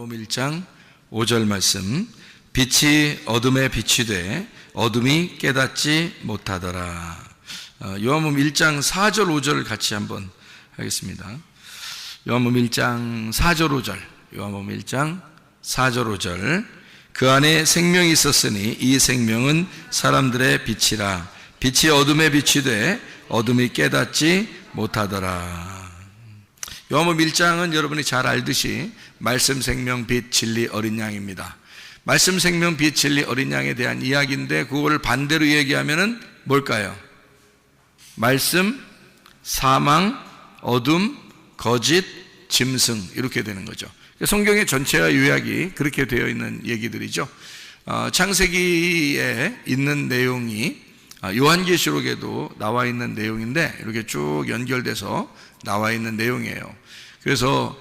요한복음 1장 5절 말씀. 빛이 어둠에 빛이 돼 어둠이 깨닫지 못하더라. 요한복음 1장 4절 5절을 같이 한번 하겠습니다. 요한복음 1장 4절 5절. 요한복음 1장 4절 5절. 그 안에 생명이 있었으니 이 생명은 사람들의 빛이라. 빛이 어둠에 빛이 돼 어둠이 깨닫지 못하더라. 요한복음 1장은 여러분이 잘 알듯이 말씀, 생명, 빛, 진리, 어린 양입니다. 말씀, 생명, 빛, 진리, 어린 양에 대한 이야기인데 그거를 반대로 얘기하면은 뭘까요? 말씀, 사망, 어둠, 거짓, 짐승, 이렇게 되는 거죠. 성경의 전체와 요약이 그렇게 되어 있는 얘기들이죠. 창세기에 있는 내용이 요한계시록에도 나와 있는 내용인데 이렇게 쭉 연결돼서 나와 있는 내용이에요. 그래서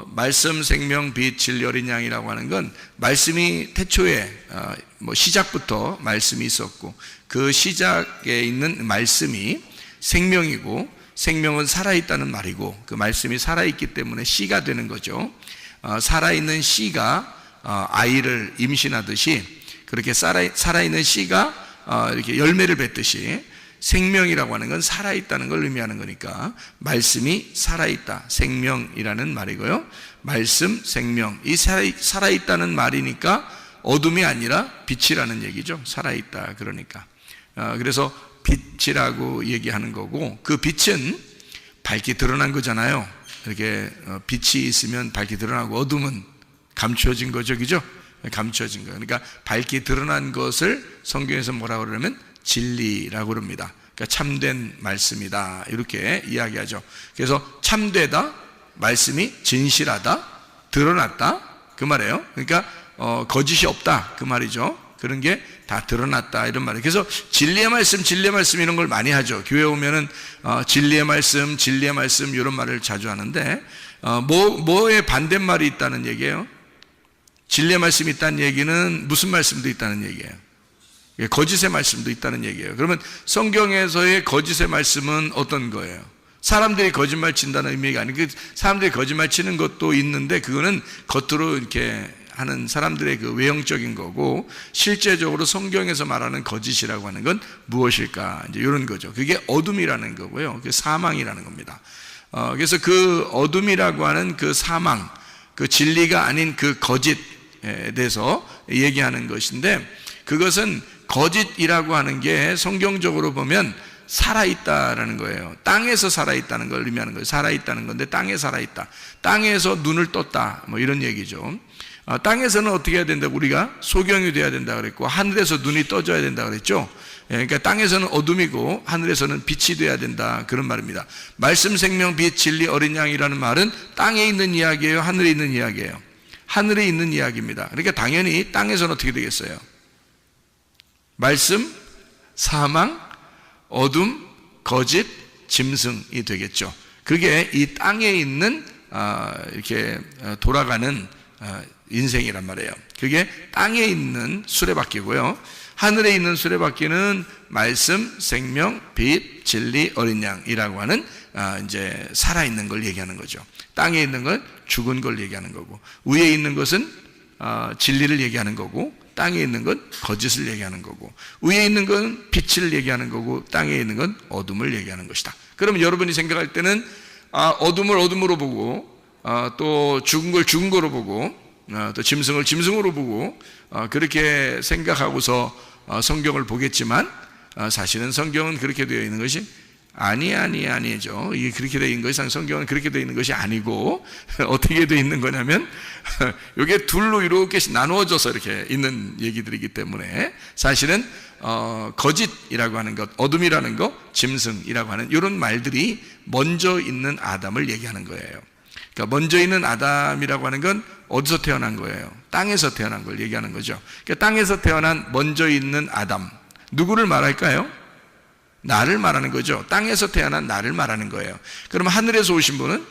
말씀, 생명, 빛, 진리, 어린 양이라고 하는 건 말씀이 태초에 시작부터 말씀이 있었고 그 시작에 있는 말씀이 생명이고 생명은 살아있다는 말이고 그 말씀이 살아있기 때문에 씨가 되는 거죠. 살아있는 씨가 아이를 임신하듯이 그렇게 살아있는 씨가 이렇게 열매를 맺듯이 생명이라고 하는 건 살아있다는 걸 의미하는 거니까 말씀이 살아있다, 생명이라는 말이고요. 말씀, 생명, 이 살아있다는 말이니까 어둠이 아니라 빛이라는 얘기죠. 살아있다 그러니까. 그래서 빛이라고 얘기하는 거고 그 빛은 밝게 드러난 거잖아요. 이렇게 빛이 있으면 밝게 드러나고 어둠은 감추어진 거죠, 그죠? 감추어진 거. 그러니까 밝게 드러난 것을 성경에서 뭐라고 그러냐면 진리라고 그럽니다. 그러니까 참된 말씀이다 이렇게 이야기하죠. 그래서 참되다, 말씀이 진실하다, 드러났다 그 말이에요. 그러니까 거짓이 없다 그 말이죠. 그런 게 다 드러났다 이런 말이에요. 그래서 진리의 말씀, 진리의 말씀 이런 걸 많이 하죠. 교회 오면은 진리의 말씀, 진리의 말씀 이런 말을 자주 하는데 뭐에 반대말이 있다는 얘기예요? 진리의 말씀이 있다는 얘기는 무슨 말씀도 있다는 얘기예요? 거짓의 말씀도 있다는 얘기예요. 그러면 성경에서의 거짓의 말씀은 어떤 거예요? 사람들이 거짓말 친다는 의미가 아니고 사람들이 거짓말 치는 것도 있는데 그거는 겉으로 이렇게 하는 사람들의 그 외형적인 거고 실제적으로 성경에서 말하는 거짓이라고 하는 건 무엇일까? 이제 이런 거죠. 그게 어둠이라는 거고요. 그게 사망이라는 겁니다. 그래서 그 어둠이라고 하는 그 사망, 그 진리가 아닌 그 거짓에 대해서 얘기하는 것인데 그것은 거짓이라고 하는 게 성경적으로 보면 살아있다라는 거예요. 땅에서 살아있다는 걸 의미하는 거예요. 살아있다는 건데 땅에 살아있다. 땅에서 눈을 떴다. 뭐 이런 얘기죠. 땅에서는 어떻게 해야 된다고 우리가 소경이 돼야 된다 그랬고 하늘에서 눈이 떠져야 된다 그랬죠. 그러니까 땅에서는 어둠이고 하늘에서는 빛이 돼야 된다 그런 말입니다. 말씀, 생명, 빛, 진리, 어린 양이라는 말은 땅에 있는 이야기예요? 하늘에 있는 이야기예요? 하늘에 있는 이야기입니다. 그러니까 당연히 땅에서는 어떻게 되겠어요? 말씀, 사망, 어둠, 거짓, 짐승이 되겠죠. 그게 이 땅에 있는 이렇게 돌아가는 인생이란 말이에요. 그게 땅에 있는 수레바퀴고요. 하늘에 있는 수레바퀴는 말씀, 생명, 빛, 진리, 어린 양이라고 하는 이제 살아있는 걸 얘기하는 거죠. 땅에 있는 건 죽은 걸 얘기하는 거고 위에 있는 것은 진리를 얘기하는 거고 땅에 있는 건 거짓을 얘기하는 거고 위에 있는 건 빛을 얘기하는 거고 땅에 있는 건 어둠을 얘기하는 것이다. 그러면 여러분이 생각할 때는 어둠을 어둠으로 보고 또 죽은 걸 죽은 거로 보고 또 짐승을 짐승으로 보고 그렇게 생각하고서 성경을 보겠지만 사실은 성경은 그렇게 되어 있는 것이 아니죠. 이게 그렇게 되어 있는 것이 성경은 그렇게 되어 있는 것이 아니고 어떻게 되어 있는 거냐면 이게 둘로 이렇게 나누어져서 이렇게 있는 얘기들이기 때문에 사실은 거짓이라고 하는 것, 어둠이라는 것, 짐승이라고 하는 이런 말들이 먼저 있는 아담을 얘기하는 거예요. 그러니까 먼저 있는 아담이라고 하는 건 어디서 태어난 거예요? 땅에서 태어난 걸 얘기하는 거죠. 그러니까 땅에서 태어난 먼저 있는 아담, 누구를 말할까요? 나를 말하는 거죠. 땅에서 태어난 나를 말하는 거예요. 그럼 하늘에서 오신 분은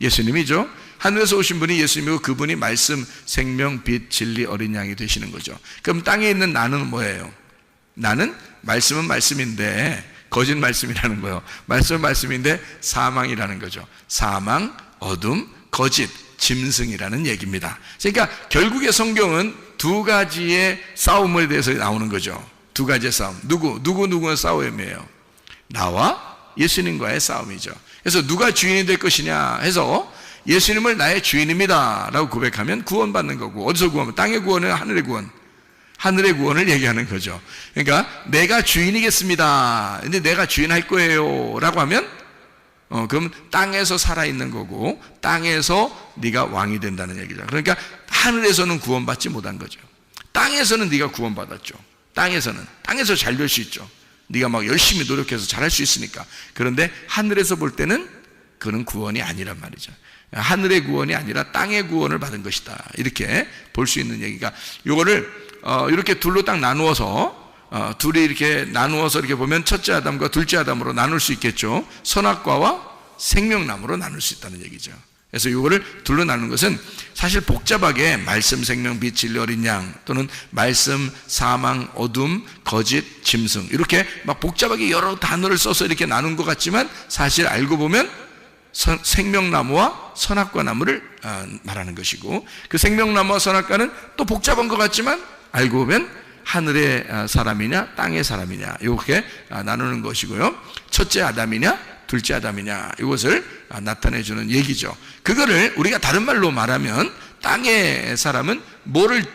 예수님이죠. 하늘에서 오신 분이 예수님이고 그분이 말씀, 생명, 빛, 진리, 어린 양이 되시는 거죠. 그럼 땅에 있는 나는 뭐예요? 나는 말씀은 말씀인데 거짓 말씀이라는 거예요. 말씀은 말씀인데 사망이라는 거죠. 사망, 어둠, 거짓, 짐승이라는 얘기입니다. 그러니까 결국에 성경은 두 가지의 싸움에 대해서 나오는 거죠. 두 가지의 싸움. 누구와 싸움이에요? 나와 예수님과의 싸움이죠. 그래서 누가 주인이 될 것이냐 해서 예수님을 나의 주인입니다 라고 고백하면 구원받는 거고, 어디서 구원? 땅의 구원은 하늘의 구원. 하늘의 구원을 얘기하는 거죠. 그러니까 내가 주인이겠습니다. 근데 내가 주인 할 거예요 라고 하면 그럼 땅에서 살아있는 거고 땅에서 네가 왕이 된다는 얘기죠. 그러니까 하늘에서는 구원받지 못한 거죠. 땅에서는 네가 구원받았죠. 땅에서 잘 될 수 있죠. 네가 막 열심히 노력해서 잘할 수 있으니까. 그런데 하늘에서 볼 때는 그는 구원이 아니란 말이죠. 하늘의 구원이 아니라 땅의 구원을 받은 것이다, 이렇게 볼 수 있는 얘기가, 요거를 이렇게 둘로 딱 나누어서 둘이 이렇게 나누어서 이렇게 보면 첫째 아담과 둘째 아담으로 나눌 수 있겠죠. 선악과와 생명나무로 나눌 수 있다는 얘기죠. 그래서 이거를 둘로 나누는 것은 사실 복잡하게 말씀, 생명, 빛, 진리, 어린 양, 또는 말씀, 사망, 어둠, 거짓, 짐승, 이렇게 막 복잡하게 여러 단어를 써서 이렇게 나눈 것 같지만 사실 알고 보면 생명나무와 선악과 나무를 말하는 것이고, 그 생명나무와 선악과는 또 복잡한 것 같지만 알고 보면 하늘의 사람이냐 땅의 사람이냐 이렇게 나누는 것이고요. 첫째 아담이냐 둘째 아담이냐 이것을 나타내 주는 얘기죠. 그거를 우리가 다른 말로 말하면 땅의 사람은 뭐를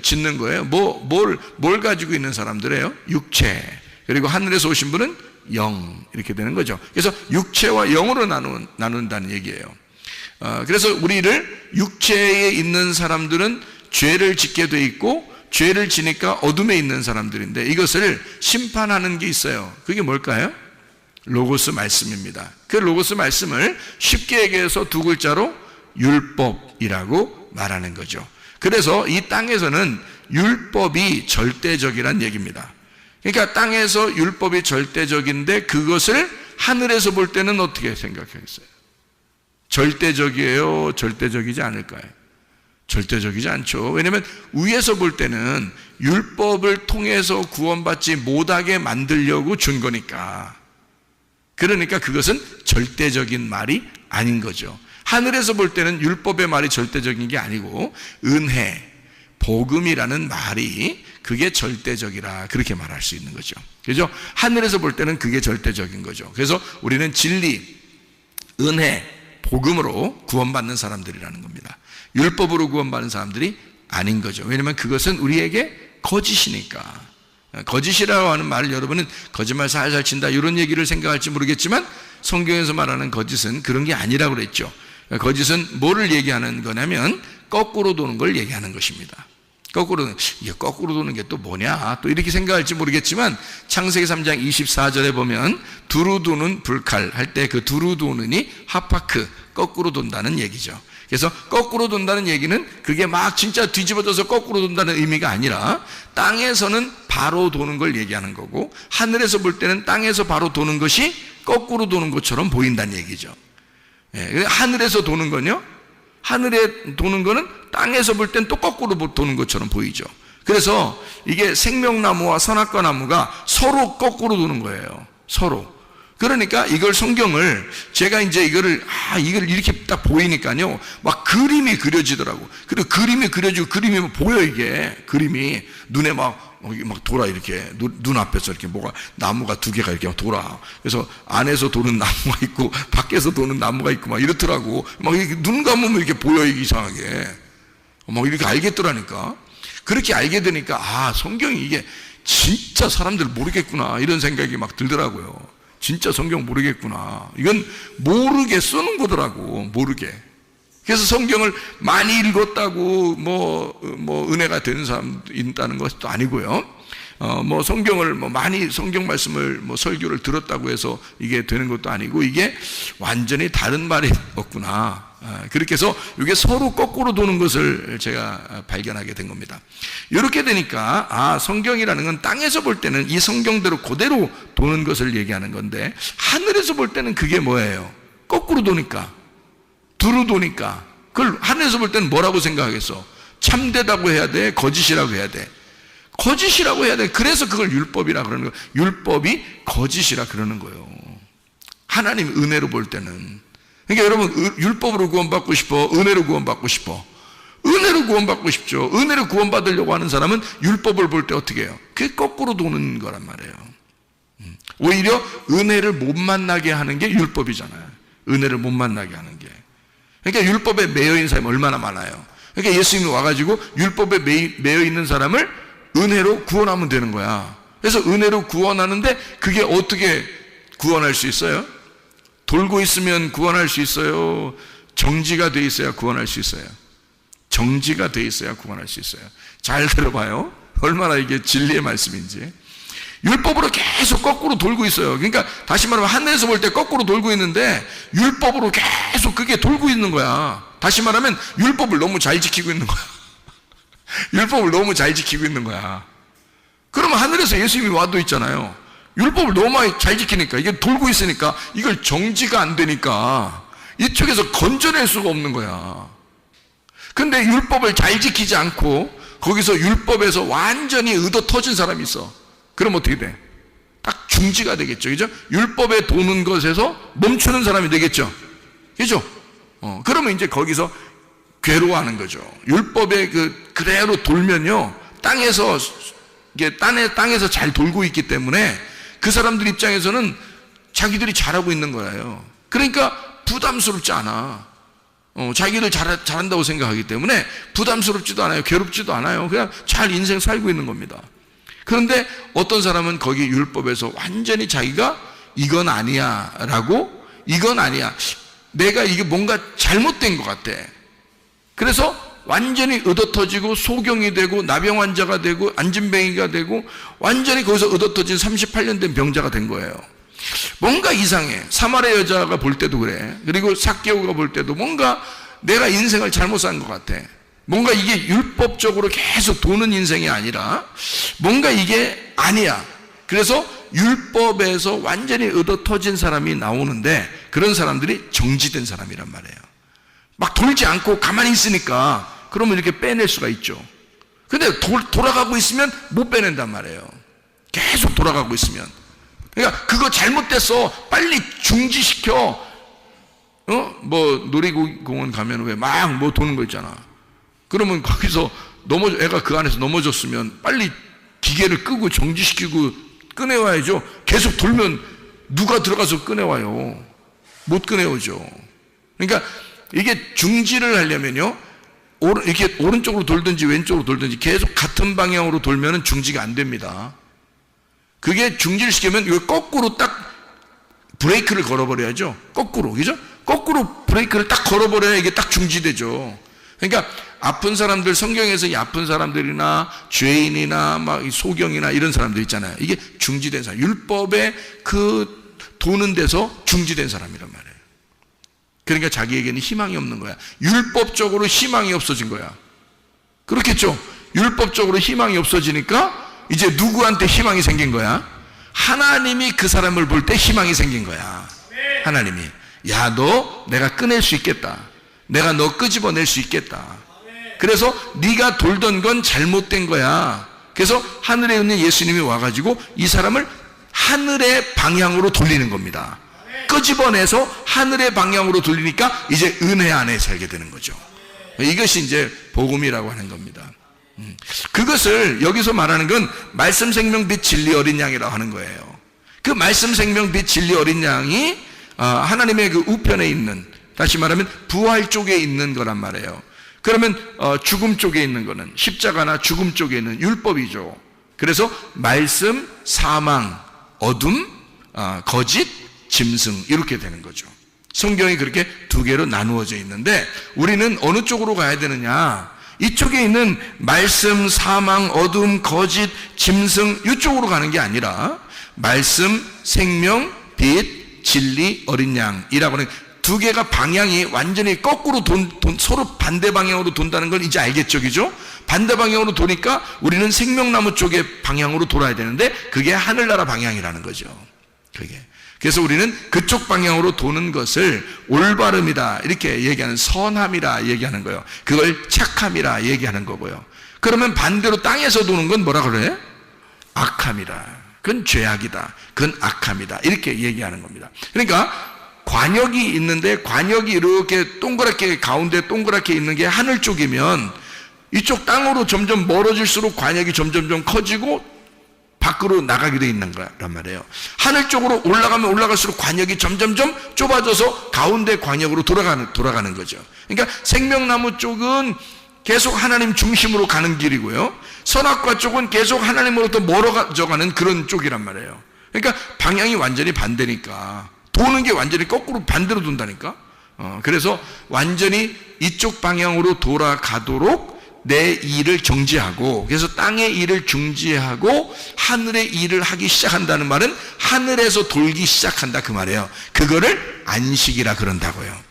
짓는 거예요? 뭘 가지고 있는 사람들이에요? 육체. 그리고 하늘에서 오신 분은 영, 이렇게 되는 거죠. 그래서 육체와 영으로 나눈다는 얘기예요. 그래서 우리를 육체에 있는 사람들은 죄를 짓게 돼 있고, 죄를 지니까 어둠에 있는 사람들인데 이것을 심판하는 게 있어요. 그게 뭘까요? 로고스 말씀입니다. 그 로고스 말씀을 쉽게 얘기해서 두 글자로 율법이라고 말하는 거죠. 그래서 이 땅에서는 율법이 절대적이란 얘기입니다. 그러니까 땅에서 율법이 절대적인데 그것을 하늘에서 볼 때는 어떻게 생각하겠어요? 절대적이에요? 절대적이지 않을까요? 절대적이지 않죠. 왜냐하면 위에서 볼 때는 율법을 통해서 구원받지 못하게 만들려고 준 거니까. 그러니까 그것은 절대적인 말이 아닌 거죠. 하늘에서 볼 때는 율법의 말이 절대적인 게 아니고 은혜, 복음이라는 말이 그게 절대적이라, 그렇게 말할 수 있는 거죠. 그죠? 하늘에서 볼 때는 그게 절대적인 거죠. 그래서 우리는 진리, 은혜, 복음으로 구원받는 사람들이라는 겁니다. 율법으로 구원받는 사람들이 아닌 거죠. 왜냐하면 그것은 우리에게 거짓이니까. 거짓이라고 하는 말을 여러분은 거짓말 살살 친다 이런 얘기를 생각할지 모르겠지만 성경에서 말하는 거짓은 그런 게 아니라고 그랬죠. 거짓은 뭐를 얘기하는 거냐면 거꾸로 도는 걸 얘기하는 것입니다. 거꾸로 도는 게 또 뭐냐, 또 이렇게 생각할지 모르겠지만 창세기 3장 24절에 보면 두루 도는 불칼 할 때 그 두루 도는이 하파크, 거꾸로 돈다는 얘기죠. 그래서 거꾸로 돈다는 얘기는 그게 막 진짜 뒤집어져서 거꾸로 돈다는 의미가 아니라 땅에서는 바로 도는 걸 얘기하는 거고, 하늘에서 볼 때는 땅에서 바로 도는 것이 거꾸로 도는 것처럼 보인다는 얘기죠. 하늘에서 도는 건요, 하늘에 도는 거는 땅에서 볼 땐 또 거꾸로 도는 것처럼 보이죠. 그래서 이게 생명나무와 선악과 나무가 서로 거꾸로 도는 거예요. 서로. 그러니까 이걸 성경을 제가 이제 이걸 이렇게 딱 보이니까요, 막 그림이 그려지더라고. 그리고 그림이 그려지고 그림이 보여, 이게 그림이 눈에 막 돌아, 이렇게 눈 앞에서 이렇게 뭐가 나무가 두 개가 이렇게 돌아. 그래서 안에서 도는 나무가 있고 밖에서 도는 나무가 있고 막 이렇더라고. 막 이렇게 눈 감으면 이렇게 보여, 이게 이상하게. 막 이렇게 알겠더라니까. 그렇게 알게 되니까 성경이 이게 진짜 사람들 모르겠구나 이런 생각이 막 들더라고요. 진짜 성경 모르겠구나. 이건 모르게 쓰는 거더라고, 모르게. 그래서 성경을 많이 읽었다고 은혜가 되는 사람 있다는 것도 아니고요. 성경을 많이 성경 말씀을 설교를 들었다고 해서 이게 되는 것도 아니고, 이게 완전히 다른 말이 없구나. 그렇게 해서 이게 서로 거꾸로 도는 것을 제가 발견하게 된 겁니다. 이렇게 되니까 성경이라는 건 땅에서 볼 때는 이 성경대로 그대로 도는 것을 얘기하는 건데, 하늘에서 볼 때는 그게 뭐예요? 거꾸로 도니까, 두루 도니까. 그걸 하늘에서 볼 때는 뭐라고 생각하겠어? 참되다고 해야 돼? 거짓이라고 해야 돼? 거짓이라고 해야 돼. 그래서 그걸 율법이라 그러는 거예요. 율법이 거짓이라 그러는 거예요. 하나님 은혜로 볼 때는. 그러니까 여러분, 율법으로 구원받고 싶어? 은혜로 구원받고 싶어? 은혜로 구원받고 싶죠. 은혜로 구원받으려고 하는 사람은 율법을 볼 때 어떻게 해요? 그게 거꾸로 도는 거란 말이에요. 오히려 은혜를 못 만나게 하는 게 율법이잖아요. 은혜를 못 만나게 하는 게. 그러니까 율법에 매여 있는 사람이 얼마나 많아요. 그러니까 예수님이 와가지고 율법에 매여 있는 사람을 은혜로 구원하면 되는 거야. 그래서 은혜로 구원하는데 그게 어떻게 구원할 수 있어요? 돌고 있으면 구원할 수 있어요? 정지가 돼 있어야 구원할 수 있어요? 정지가 돼 있어야 구원할 수 있어요. 잘 들어봐요. 얼마나 이게 진리의 말씀인지. 율법으로 계속 거꾸로 돌고 있어요. 그러니까 다시 말하면 하늘에서 볼 때 거꾸로 돌고 있는데 율법으로 계속 그게 돌고 있는 거야. 다시 말하면 율법을 너무 잘 지키고 있는 거야. 율법을 너무 잘 지키고 있는 거야. 그러면 하늘에서 예수님이 와도 있잖아요. 율법을 너무 많이 잘 지키니까 이게 돌고 있으니까 이걸 정지가 안 되니까 이쪽에서 건져낼 수가 없는 거야. 근데 율법을 잘 지키지 않고 거기서 율법에서 완전히 의도 터진 사람이 있어. 그럼 어떻게 돼? 딱 중지가 되겠죠. 그죠? 율법에 도는 것에서 멈추는 사람이 되겠죠. 그죠? 그러면 이제 거기서 괴로워하는 거죠. 율법에 그대로 돌면요. 땅에서 잘 돌고 있기 때문에 그 사람들 입장에서는 자기들이 잘하고 있는 거예요. 그러니까 부담스럽지 않아. 자기들 잘한다고 생각하기 때문에 부담스럽지도 않아요. 괴롭지도 않아요. 그냥 잘 인생 살고 있는 겁니다. 그런데 어떤 사람은 거기 율법에서 완전히 자기가 이건 아니야 라고, 이건 아니야, 내가 이게 뭔가 잘못된 것 같아. 그래서 완전히 의도터지고 소경이 되고 나병 환자가 되고 안진뱅이가 되고 완전히 거기서 의도터진 38년 된 병자가 된 거예요. 뭔가 이상해. 사마리아 여자가 볼 때도 그래. 그리고 삭개오가 볼 때도 뭔가 내가 인생을 잘못 산 것 같아. 뭔가 이게 율법적으로 계속 도는 인생이 아니라 뭔가 이게 아니야. 그래서 율법에서 완전히 의도터진 사람이 나오는데 그런 사람들이 정지된 사람이란 말이에요. 막 돌지 않고 가만히 있으니까 그러면 이렇게 빼낼 수가 있죠. 근데 돌아가고 있으면 못 빼낸단 말이에요. 계속 돌아가고 있으면. 그러니까 그거 잘못됐어. 빨리 중지시켜. 뭐 놀이공원 가면 왜 막 뭐 도는 거 있잖아. 그러면 거기서 애가 그 안에서 넘어졌으면 빨리 기계를 끄고 정지시키고 꺼내와야죠. 계속 돌면 누가 들어가서 꺼내와요? 못 꺼내오죠. 그러니까 이게 중지를 하려면요, 이렇게 오른쪽으로 돌든지 왼쪽으로 돌든지 계속 같은 방향으로 돌면은 중지가 안 됩니다. 그게 중지를 시키면 이거 거꾸로 딱 브레이크를 걸어버려야죠. 거꾸로, 그죠? 거꾸로 브레이크를 딱 걸어버려야 이게 딱 중지되죠. 그러니까 아픈 사람들, 성경에서 이 아픈 사람들이나 죄인이나 막 소경이나 이런 사람들 있잖아요. 이게 중지된 사람, 율법에 그 도는 데서 중지된 사람이란 말이에요. 그러니까 자기에게는 희망이 없는 거야. 율법적으로 희망이 없어진 거야. 그렇겠죠? 율법적으로 희망이 없어지니까 이제 누구한테 희망이 생긴 거야? 하나님이 그 사람을 볼 때 희망이 생긴 거야. 하나님이, 야, 너 내가 꺼낼 수 있겠다. 내가 너 끄집어낼 수 있겠다. 그래서 네가 돌던 건 잘못된 거야. 그래서 하늘에 있는 예수님이 와가지고 이 사람을 하늘의 방향으로 돌리는 겁니다. 끄집어내서 하늘의 방향으로 돌리니까 이제 은혜 안에 살게 되는 거죠. 이것이 이제 복음이라고 하는 겁니다. 그것을 여기서 말하는 건 말씀 생명 빛 진리 어린 양이라고 하는 거예요. 그 말씀 생명 빛 진리 어린 양이 하나님의 그 우편에 있는, 다시 말하면 부활 쪽에 있는 거란 말이에요. 그러면 죽음 쪽에 있는 거는, 십자가나 죽음 쪽에 있는 율법이죠. 그래서 말씀, 사망, 어둠, 거짓, 짐승, 이렇게 되는 거죠. 성경이 그렇게 두 개로 나누어져 있는데 우리는 어느 쪽으로 가야 되느냐? 이쪽에 있는 말씀, 사망, 어둠, 거짓, 짐승, 이쪽으로 가는 게 아니라 말씀, 생명, 빛, 진리, 어린 양이라고 하는 두 개가 방향이 완전히 거꾸로 서로 반대 방향으로 돈다는 걸 이제 알겠죠, 그죠? 반대 방향으로 도니까 우리는 생명나무 쪽의 방향으로 돌아야 되는데 그게 하늘나라 방향이라는 거죠. 그게. 그래서 우리는 그쪽 방향으로 도는 것을 올바름이다 이렇게 얘기하는, 선함이라 얘기하는 거예요. 그걸 착함이라 얘기하는 거고요. 그러면 반대로 땅에서 도는 건 뭐라 그래? 악함이다. 그건 죄악이다. 그건 악함이다. 이렇게 얘기하는 겁니다. 그러니까 관역이 있는데 관역이 이렇게 동그랗게 가운데 동그랗게 있는 게 하늘 쪽이면 이쪽 땅으로 점점 멀어질수록 관역이 점점 커지고 밖으로 나가게 돼 있는 거란 말이에요. 하늘 쪽으로 올라가면 올라갈수록 관역이 점점점 좁아져서 가운데 관역으로 돌아가는 거죠. 그러니까 생명나무 쪽은 계속 하나님 중심으로 가는 길이고요, 선악과 쪽은 계속 하나님으로부터 멀어져가는 그런 쪽이란 말이에요. 그러니까 방향이 완전히 반대니까, 도는 게 완전히 거꾸로 반대로 돈다니까. 그래서 완전히 이쪽 방향으로 돌아가도록 내 일을 정지하고, 그래서 땅의 일을 중지하고 하늘의 일을 하기 시작한다는 말은 하늘에서 돌기 시작한다 그 말이에요. 그거를 안식이라 그런다고요.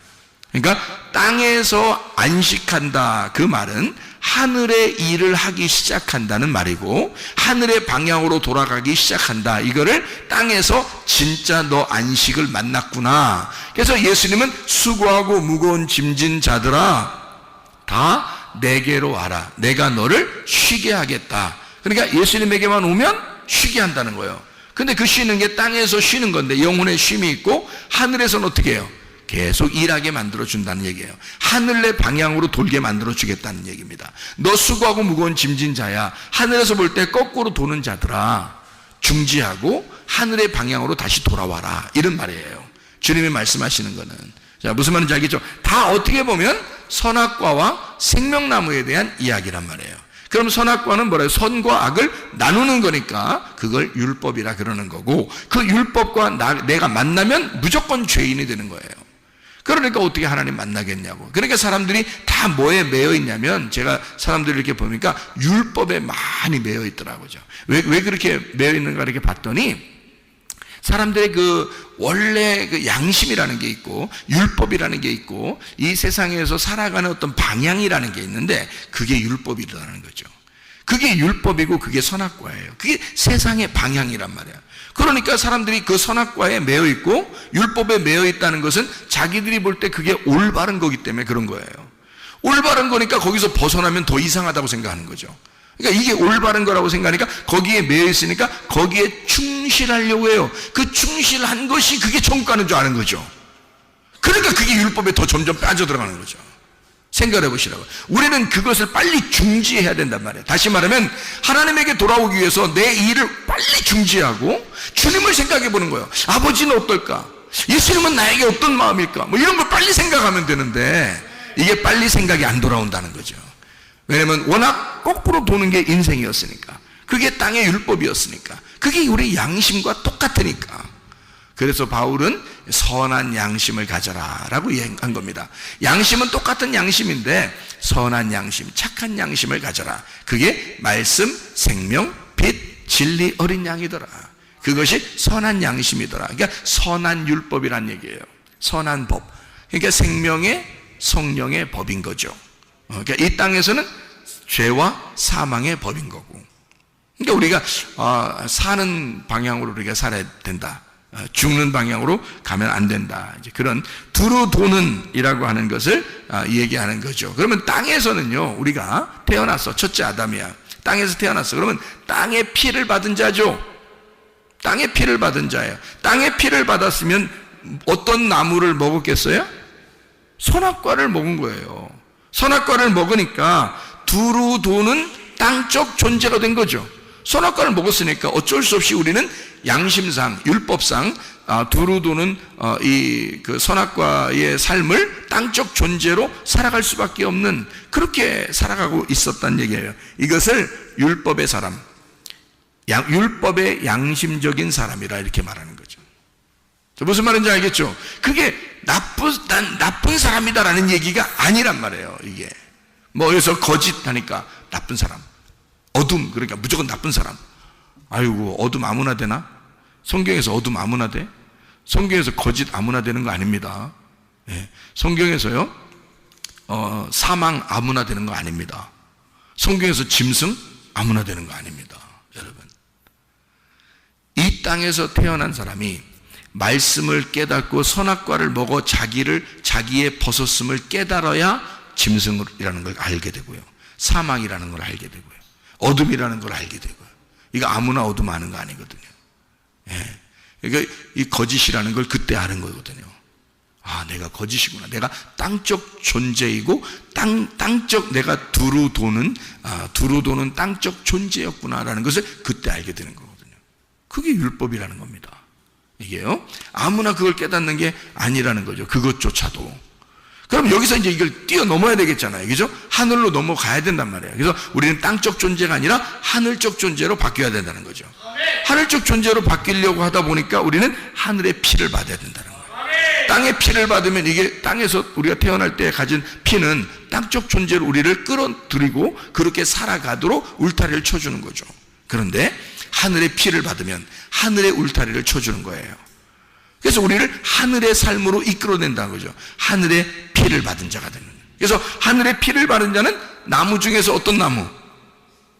그러니까 땅에서 안식한다 그 말은 하늘의 일을 하기 시작한다는 말이고, 하늘의 방향으로 돌아가기 시작한다, 이거를 땅에서 진짜 너 안식을 만났구나. 그래서 예수님은 수고하고 무거운 짐진 자들아 다 내게로 와라, 내가 너를 쉬게 하겠다. 그러니까 예수님에게만 오면 쉬게 한다는 거예요. 근데 그 쉬는 게 땅에서 쉬는 건데 영혼의 쉼이 있고, 하늘에서는 어떻게 해요? 계속 일하게 만들어준다는 얘기예요. 하늘의 방향으로 돌게 만들어주겠다는 얘기입니다. 너 수고하고 무거운 짐진 자야, 하늘에서 볼 때 거꾸로 도는 자들아 중지하고 하늘의 방향으로 다시 돌아와라, 이런 말이에요. 주님이 말씀하시는 거는, 자, 무슨 말인지 알겠죠? 다 어떻게 보면 선악과와 생명나무에 대한 이야기란 말이에요. 그럼 선악과는 뭐래요? 선과 악을 나누는 거니까 그걸 율법이라 그러는 거고, 그 율법과 내가 만나면 무조건 죄인이 되는 거예요. 그러니까 어떻게 하나님 만나겠냐고. 그러니까 사람들이 다 뭐에 매여 있냐면, 제가 사람들을 이렇게 보니까 율법에 많이 매여 있더라고요. 왜 그렇게 매여 있는가 이렇게 봤더니, 사람들의 그 원래 그 양심이라는 게 있고 율법이라는 게 있고 이 세상에서 살아가는 어떤 방향이라는 게 있는데, 그게 율법이라는 거죠. 그게 율법이고 그게 선악과예요. 그게 세상의 방향이란 말이야. 그러니까 사람들이 그 선악과에 매여 있고 율법에 매여 있다는 것은 자기들이 볼 때 그게 올바른 거기 때문에 그런 거예요. 올바른 거니까 거기서 벗어나면 더 이상하다고 생각하는 거죠. 그러니까 이게 올바른 거라고 생각하니까 거기에 매여 있으니까 거기에 충실하려고 해요. 그 충실한 것이 그게 천국 가는 줄 아는 거죠. 그러니까 그게 율법에 더 점점 빠져들어가는 거죠. 생각해 보시라고. 우리는 그것을 빨리 중지해야 된단 말이에요. 다시 말하면 하나님에게 돌아오기 위해서 내 일을 빨리 중지하고 주님을 생각해 보는 거예요. 아버지는 어떨까? 예수님은 나에게 어떤 마음일까? 뭐 이런 걸 빨리 생각하면 되는데, 이게 빨리 생각이 안 돌아온다는 거죠. 왜냐면 워낙 거꾸로 도는 게 인생이었으니까, 그게 땅의 율법이었으니까, 그게 우리 양심과 똑같으니까. 그래서 바울은 선한 양심을 가져라 라고 얘기한 겁니다. 양심은 똑같은 양심인데 선한 양심, 착한 양심을 가져라. 그게 말씀, 생명, 빛, 진리 어린 양이더라. 그것이 선한 양심이더라. 그러니까 선한 율법이란 얘기예요. 선한 법. 그러니까 생명의 성령의 법인 거죠. 그러니까 이 땅에서는 죄와 사망의 법인 거고, 그러니까 우리가 사는 방향으로 우리가 살아야 된다, 죽는 방향으로 가면 안 된다, 이제 그런 두루 도는 이라고 하는 것을 얘기하는 거죠. 그러면 땅에서는요, 우리가 태어났어. 첫째 아담이야. 땅에서 태어났어. 그러면 땅의 피를 받은 자죠. 땅의 피를 받은 자예요. 땅의 피를 받았으면 어떤 나무를 먹었겠어요? 선악과를 먹은 거예요. 선악과를 먹으니까 두루 도는 땅적 존재가 된 거죠. 선악과를 먹었으니까 어쩔 수 없이 우리는 양심상, 율법상 두루 도는 이 그 선악과의 삶을 땅적 존재로 살아갈 수밖에 없는, 그렇게 살아가고 있었다는 얘기예요. 이것을 율법의 사람, 율법의 양심적인 사람이라 이렇게 말하는 거죠. 무슨 말인지 알겠죠? 그게 나쁜 사람이다라는 얘기가 아니란 말이에요. 이게 뭐 그래서 거짓하니까 나쁜 사람, 어둠 그러니까 무조건 나쁜 사람. 아이고, 어둠 아무나 되나? 성경에서 어둠 아무나 돼? 성경에서 거짓 아무나 되는 거 아닙니다. 예. 성경에서요 사망 아무나 되는 거 아닙니다. 성경에서 짐승 아무나 되는 거 아닙니다. 여러분, 이 땅에서 태어난 사람이 말씀을 깨닫고 선악과를 먹어 자기의 벗었음을 깨달아야 짐승이라는 걸 알게 되고요, 사망이라는 걸 알게 되고요, 어둠이라는 걸 알게 되고요. 이거 아무나 어둠 아는 거 아니거든요. 예. 그러니까 이 거짓이라는 걸 그때 아는 거거든요. 아, 내가 거짓이구나. 내가 땅적 존재이고 땅적 내가 두루 도는 땅적 존재였구나라는 것을 그때 알게 되는 거거든요. 그게 율법이라는 겁니다. 이게요. 아무나 그걸 깨닫는 게 아니라는 거죠. 그것조차도. 그럼 여기서 이제 이걸 뛰어넘어야 되겠잖아요. 그죠? 하늘로 넘어가야 된단 말이에요. 그래서 우리는 땅적 존재가 아니라 하늘적 존재로 바뀌어야 된다는 거죠. 하늘적 존재로 바뀌려고 하다 보니까 우리는 하늘의 피를 받아야 된다는 거예요. 땅의 피를 받으면 이게 땅에서 우리가 태어날 때 가진 피는 땅적 존재로 우리를 끌어들이고 그렇게 살아가도록 울타리를 쳐주는 거죠. 그런데 하늘의 피를 받으면 하늘의 울타리를 쳐주는 거예요. 그래서 우리를 하늘의 삶으로 이끌어낸다는 거죠. 하늘의 피를 받은 자가 되는 거예요. 그래서 하늘의 피를 받은 자는 나무 중에서 어떤 나무?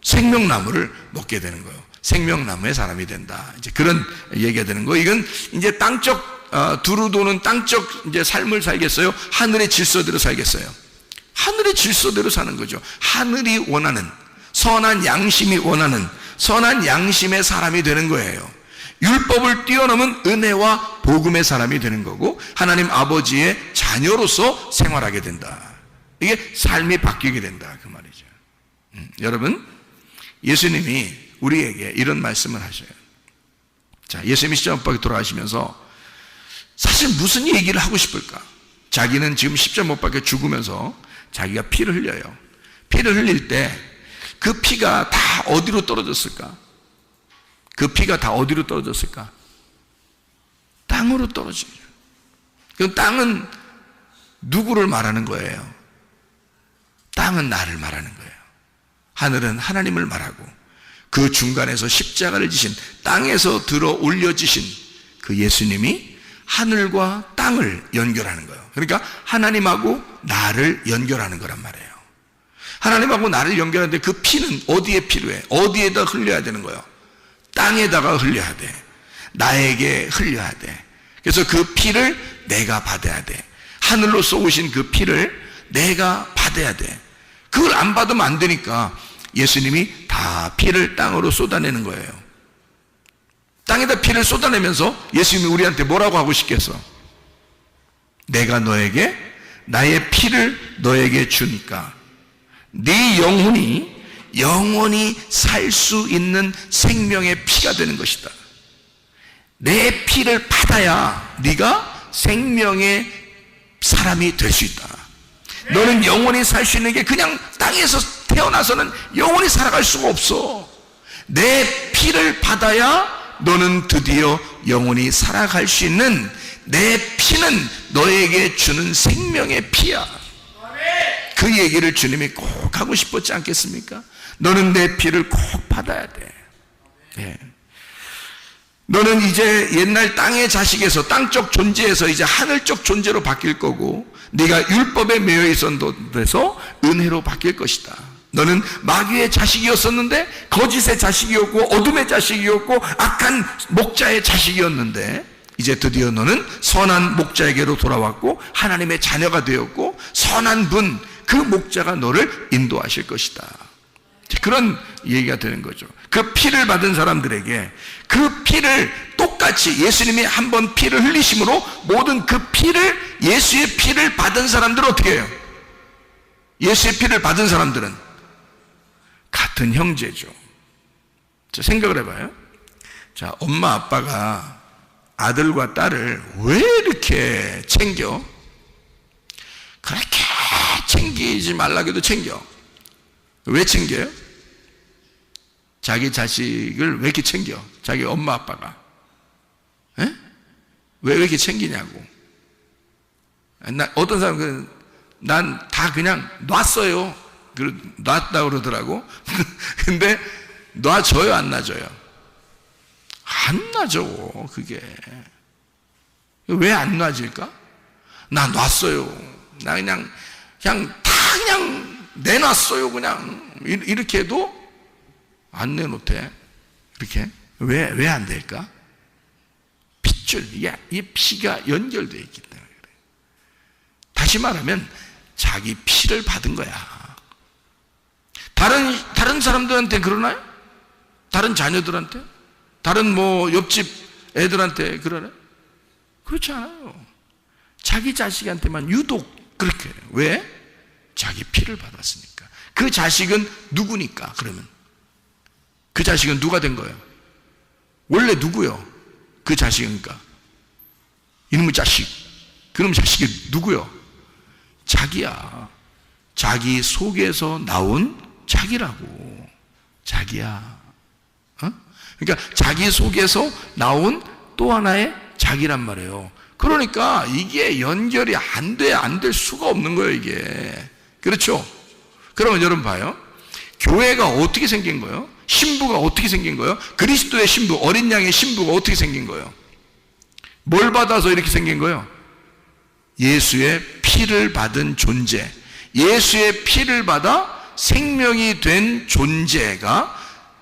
생명나무를 먹게 되는 거예요. 생명나무의 사람이 된다. 이제 그런 얘기가 되는 거예요. 이건 이제 땅적 두루 도는 땅적 이제 삶을 살겠어요? 하늘의 질서대로 살겠어요? 하늘의 질서대로 사는 거죠. 하늘이 원하는 선한 양심이 원하는 선한 양심의 사람이 되는 거예요. 율법을 뛰어넘은 은혜와 복음의 사람이 되는 거고 하나님 아버지의 자녀로서 생활하게 된다. 이게 삶이 바뀌게 된다 그 말이죠. 여러분, 예수님이 우리에게 이런 말씀을 하셔요. 자, 예수님이 십자가 돌아가시면서 사실 무슨 얘기를 하고 싶을까? 자기는 지금 십자가 못 박혀 죽으면서 자기가 피를 흘려요. 피를 흘릴 때 그 피가 다 어디로 떨어졌을까? 그 피가 다 어디로 떨어졌을까? 땅으로 떨어지죠. 그럼 땅은 누구를 말하는 거예요? 땅은 나를 말하는 거예요. 하늘은 하나님을 말하고 그 중간에서 십자가를 지신 땅에서 들어 올려지신 그 예수님이 하늘과 땅을 연결하는 거예요. 그러니까 하나님하고 나를 연결하는 거란 말이에요. 하나님하고 나를 연결하는데 그 피는 어디에 필요해? 어디에다 흘려야 되는 거예요? 땅에다가 흘려야 돼. 나에게 흘려야 돼. 그래서 그 피를 내가 받아야 돼. 하늘로 쏘으신 그 피를 내가 받아야 돼. 그걸 안 받으면 안 되니까 예수님이 다 피를 땅으로 쏟아내는 거예요. 땅에다 피를 쏟아내면서 예수님이 우리한테 뭐라고 하고 싶겠어? 내가 너에게 나의 피를 너에게 주니까 네 영혼이 살 수 있는 생명의 피가 되는 것이다. 내 피를 받아야 네가 생명의 사람이 될 수 있다. 너는 영원히 살 수 있는 게 그냥 땅에서 태어나서는 영원히 살아갈 수가 없어. 내 피를 받아야 너는 드디어 영원히 살아갈 수 있는 내 피는 너에게 주는 생명의 피야. 그 얘기를 주님이 꼭 하고 싶었지 않겠습니까? 너는 내 피를 꼭 받아야 돼. 네. 너는 이제 옛날 땅의 자식에서 땅적 존재에서 이제 하늘적 존재로 바뀔 거고 네가 율법에 매여 있었는데서 은혜로 바뀔 것이다. 너는 마귀의 자식이었었는데 거짓의 자식이었고 어둠의 자식이었고 악한 목자의 자식이었는데 이제 드디어 너는 선한 목자에게로 돌아왔고 하나님의 자녀가 되었고 선한 분 그 목자가 너를 인도하실 것이다. 그런 얘기가 되는 거죠. 그 피를 받은 사람들에게 그 피를 똑같이 예수님이 한번 피를 흘리심으로 모든 그 피를 예수의 피를 받은 사람들은 어떻게 해요? 예수의 피를 받은 사람들은 같은 형제죠. 자, 생각을 해봐요. 자, 엄마 아빠가 아들과 딸을 왜 이렇게 챙겨? 그렇게 챙기지 말라고 해도 챙겨. 왜 챙겨요? 자기 자식을 왜 이렇게 챙겨? 자기 엄마 아빠가. 에? 왜 이렇게 챙기냐고. 어떤 사람은 난 다 그냥 놨어요. 놨다 그러더라고. 근데 놔줘요, 안 놔줘요? 안 놔줘, 그게. 왜 안 놔질까? 나 놨어요. 나 그냥 다 그냥 내놨어요. 그냥 이렇게 해도 안 내놓대. 이렇게 왜 안 될까? 핏줄, 이 피가 연결되어 있기 때문에 그래. 다시 말하면 자기 피를 받은 거야. 다른 사람들한테 그러나요? 다른 자녀들한테? 다른 옆집 애들한테 그러나요? 그렇지 않아요. 자기 자식한테만 유독 그렇게 해요. 왜? 자기 피를 받았으니까. 그 자식은 누구니까? 그러면 그 자식은 누가 된 거예요? 원래 누구요? 그 자식이니까. 이놈의 자식, 그놈의 자식이 누구요? 자기야. 자기 속에서 나온 자기라고. 자기야. 그러니까 자기 속에서 나온 또 하나의 자기란 말이에요. 그러니까 이게 연결이 안 될 수가 없는 거예요, 이게. 그렇죠? 그러면 여러분 봐요. 교회가 어떻게 생긴 거예요? 신부가 어떻게 생긴 거예요? 그리스도의 신부, 어린 양의 신부가 어떻게 생긴 거예요? 뭘 받아서 이렇게 생긴 거예요? 예수의 피를 받은 존재. 예수의 피를 받아 생명이 된 존재가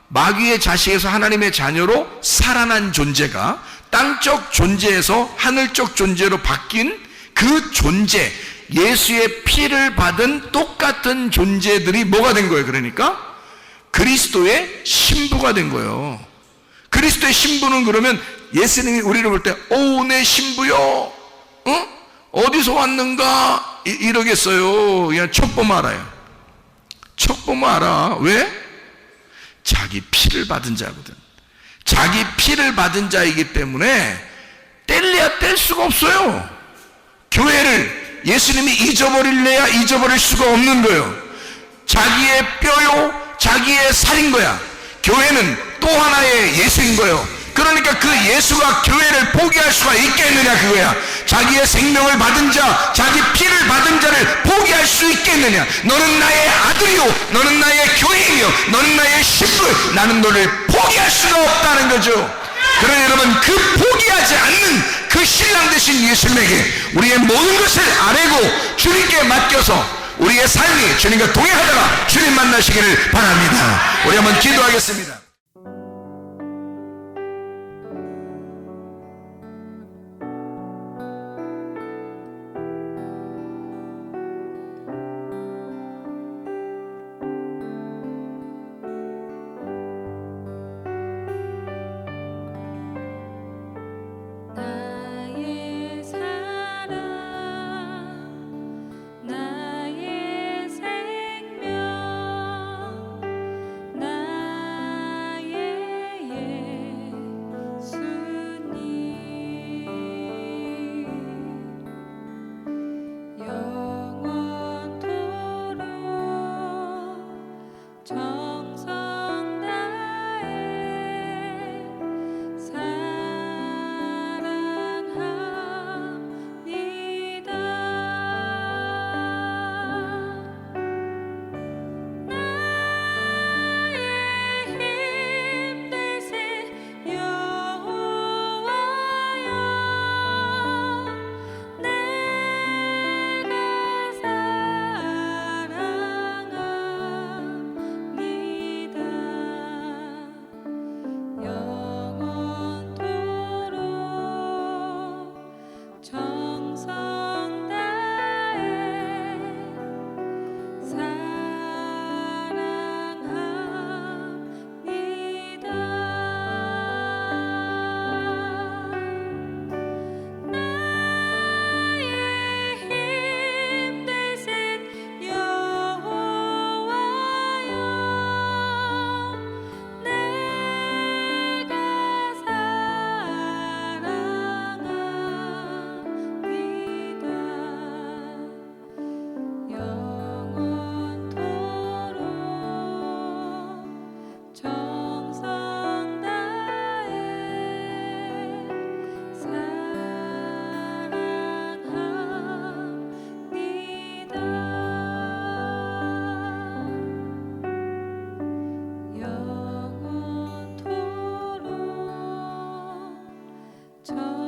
마귀의 자식에서 하나님의 자녀로 살아난 존재가 땅적 존재에서 하늘적 존재로 바뀐 그 존재, 예수의 피를 받은 똑같은 존재들이 뭐가 된 거예요? 그러니까 그리스도의 신부가 된 거예요. 그리스도의 신부는 그러면 예수님이 우리를 볼 때 오, 내 신부요, 어디서 왔는가 이러겠어요? 그냥 척 보면 알아요. 척 보면 알아. 왜? 자기 피를 받은 자거든. 자기 피를 받은 자이기 때문에 뗄래야 뗄 수가 없어요. 교회를 예수님이 잊어버릴래야 잊어버릴 수가 없는 거예요. 자기의 뼈요, 자기의 살인 거야. 교회는 또 하나의 예수인 거예요. 그러니까 그 예수가 교회를 포기할 수가 있겠느냐, 그거야. 자기의 생명을 받은 자, 자기 피를 받은 자를 포기할 수 있겠느냐. 너는 나의 아들이요, 너는 나의 교인이요, 너는 나의 신부, 나는 너를 포기할 수가 없다는 거죠. 그러나 여러분, 그 포기하지 않는 그 신랑 되신 예수님에게 우리의 모든 것을 아뢰고 주님께 맡겨서 우리의 삶이 주님과 동행하다가 주님 만나시기를 바랍니다. 우리 한번 기도하겠습니다. 저